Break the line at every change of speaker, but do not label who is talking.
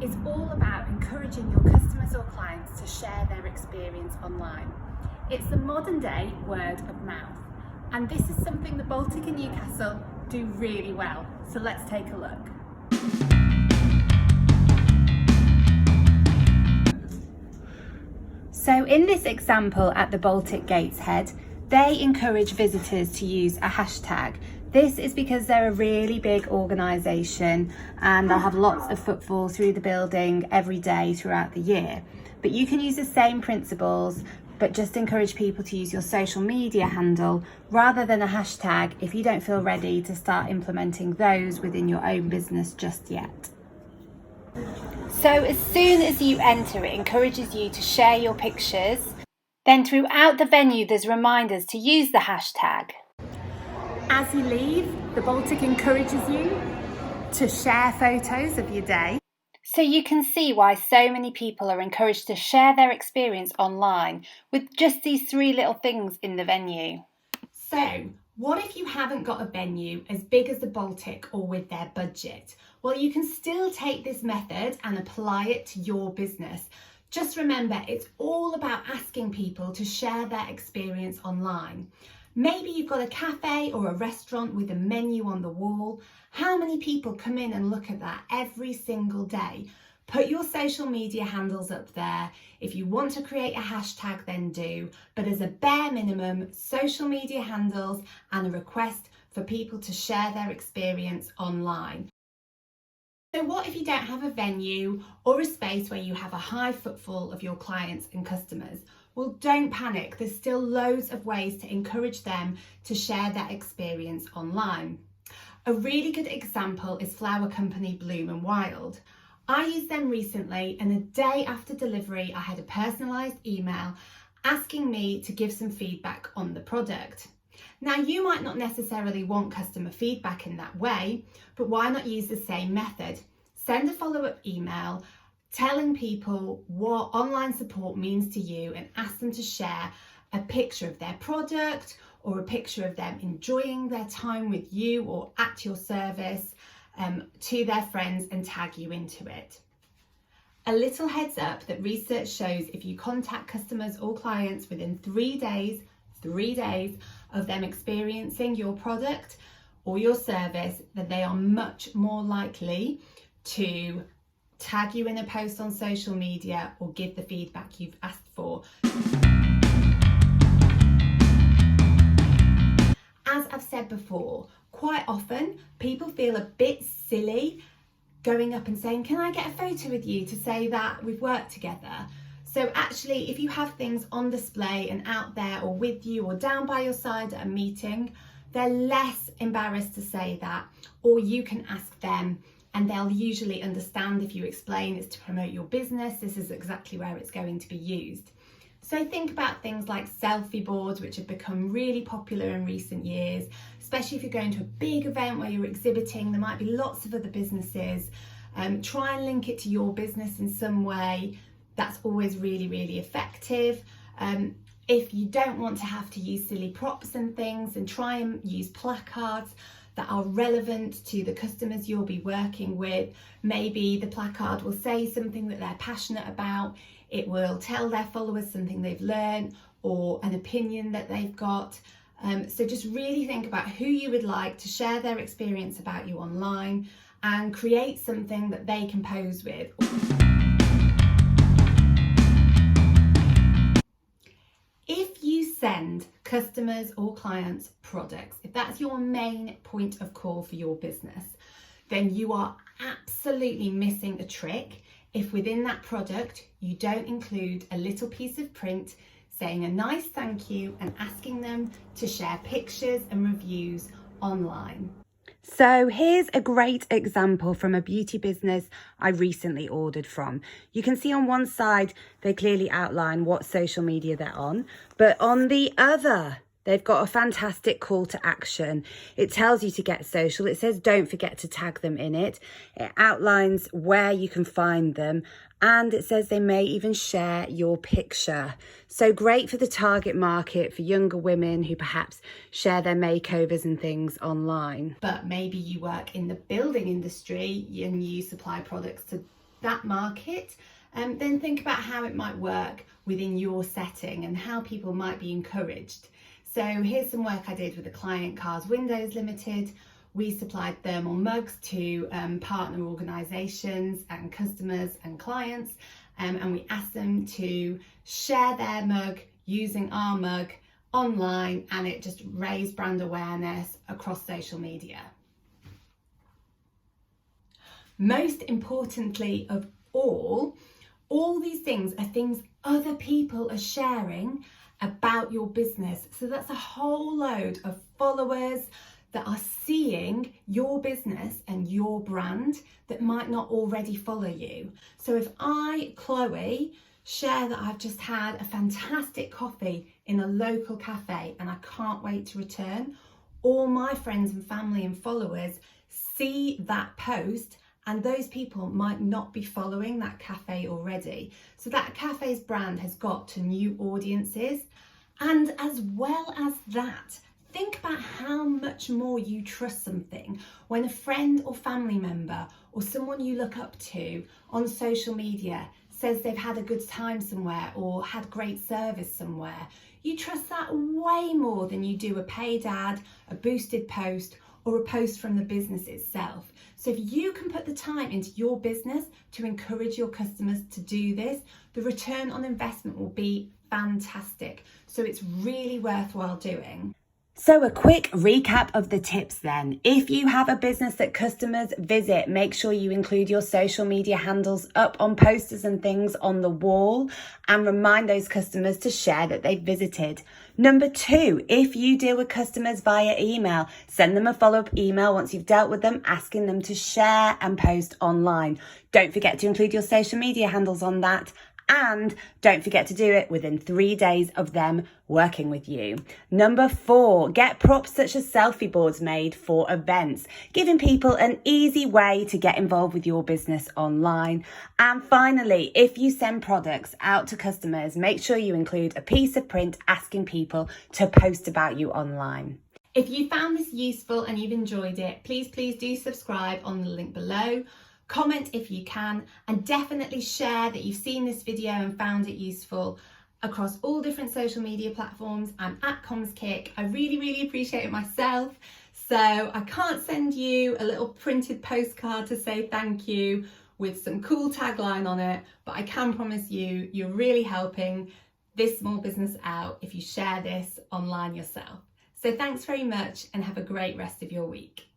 is all about encouraging your customers or clients to share their experience online. It's the modern day word of mouth, and this is something the Baltic and Newcastle do really well. So let's take a look. So in this example at the Baltic Gateshead, they encourage visitors to use a hashtag. This is because they're a really big organisation and they'll have lots of footfall through the building every day throughout the year. But you can use the same principles, but just encourage people to use your social media handle rather than a hashtag if you don't feel ready to start implementing those within your own business just yet. So as soon as you enter, it encourages you to share your pictures. Then throughout the venue, there's reminders to use the hashtag. As you leave, the Baltic encourages you to share photos of your day. So you can see why so many people are encouraged to share their experience online with just these three little things in the venue. So what if you haven't got a venue as big as the Baltic or with their budget? Well, you can still take this method and apply it to your business. Just remember, it's all about asking people to share their experience online. Maybe you've got a cafe or a restaurant with a menu on the wall. How many people come in and look at that every single day? Put your social media handles up there. If you want to create a hashtag, then do. But as a bare minimum, social media handles and a request for people to share their experience online. So what if you don't have a venue or a space where you have a high footfall of your clients and customers? Well, don't panic. There's still loads of ways to encourage them to share their experience online. A really good example is flower company Bloom and Wild. I used them recently, and a day after delivery, I had a personalised email asking me to give some feedback on the product. Now, you might not necessarily want customer feedback in that way, but why not use the same method? Send a follow-up email telling people what online support means to you and ask them to share a picture of their product or a picture of them enjoying their time with you or at your service to their friends and tag you into it. A little heads up that research shows if you contact customers or clients within 3 days of them experiencing your product or your service, that they are much more likely to tag you in a post on social media or give the feedback you've asked for. As I've said before, quite often people feel a bit silly going up and saying, can I get a photo with you to say that we've worked together? So actually, if you have things on display and out there or with you or down by your side at a meeting, they're less embarrassed to say that, or you can ask them and they'll usually understand if you explain it's to promote your business. This is exactly where it's going to be used. So think about things like selfie boards, which have become really popular in recent years, especially if you're going to a big event where you're exhibiting. There might be lots of other businesses. Try and link it to your business in some way. That's always really, really effective. If you don't want to have to use silly props and things, and try and use placards that are relevant to the customers you'll be working with. Maybe the placard will say something that they're passionate about. It will tell their followers something they've learned or an opinion that they've got. So just really think about who you would like to share their experience about you online and create something that they can pose with. If you send customers or clients products, if that's your main point of call for your business, then you are absolutely missing a trick if within that product you don't include a little piece of print saying a nice thank you and asking them to share pictures and reviews online. So here's a great example from a beauty business I recently ordered from. You can see on one side, they clearly outline what social media they're on, but on the other, they've got a fantastic call to action. It tells you to get social. It says don't forget to tag them in it. It outlines where you can find them, and it says they may even share your picture. So great for the target market, for younger women who perhaps share their makeovers and things online. But maybe you work in the building industry and you supply products to that market, then think about how it might work within your setting and how people might be encouraged. So here's some work I did with a client, Cars Windows Limited. We supplied thermal mugs to partner organisations and customers and clients, and we asked them to share their mug using our mug online, and it just raised brand awareness across social media. Most importantly of all these things are things other people are sharing about your business. So that's a whole load of followers that are seeing your business and your brand that might not already follow you. So if I, Chloe, share that I've just had a fantastic coffee in a local cafe and I can't wait to return, all my friends and family and followers see that post, and those people might not be following that cafe already. So that cafe's brand has got to new audiences. And as well as that, think about how much more you trust something when a friend or family member or someone you look up to on social media says they've had a good time somewhere or had great service somewhere. You trust that way more than you do a paid ad, a boosted post, or a post from the business itself. So if you can put the time into your business to encourage your customers to do this, the return on investment will be fantastic. So it's really worthwhile doing. So a quick recap of the tips then. If you have a business that customers visit, make sure you include your social media handles up on posters and things on the wall and remind those customers to share that they've visited. Number 2, if you deal with customers via email, send them a follow-up email once you've dealt with them, asking them to share and post online. Don't forget to include your social media handles on that. And don't forget to do it within 3 days of them working with you. Number 4, get props such as selfie boards made for events, giving people an easy way to get involved with your business online. And finally, if you send products out to customers, make sure you include a piece of print asking people to post about you online. If you found this useful and you've enjoyed it, please do subscribe on the link below. Comment if you can, and definitely share that you've seen this video and found it useful across all different social media platforms. I'm at CommsKick. I really appreciate it myself. So I can't send you a little printed postcard to say thank you with some cool tagline on it, but I can promise you, you're really helping this small business out if you share this online yourself. So thanks very much and have a great rest of your week.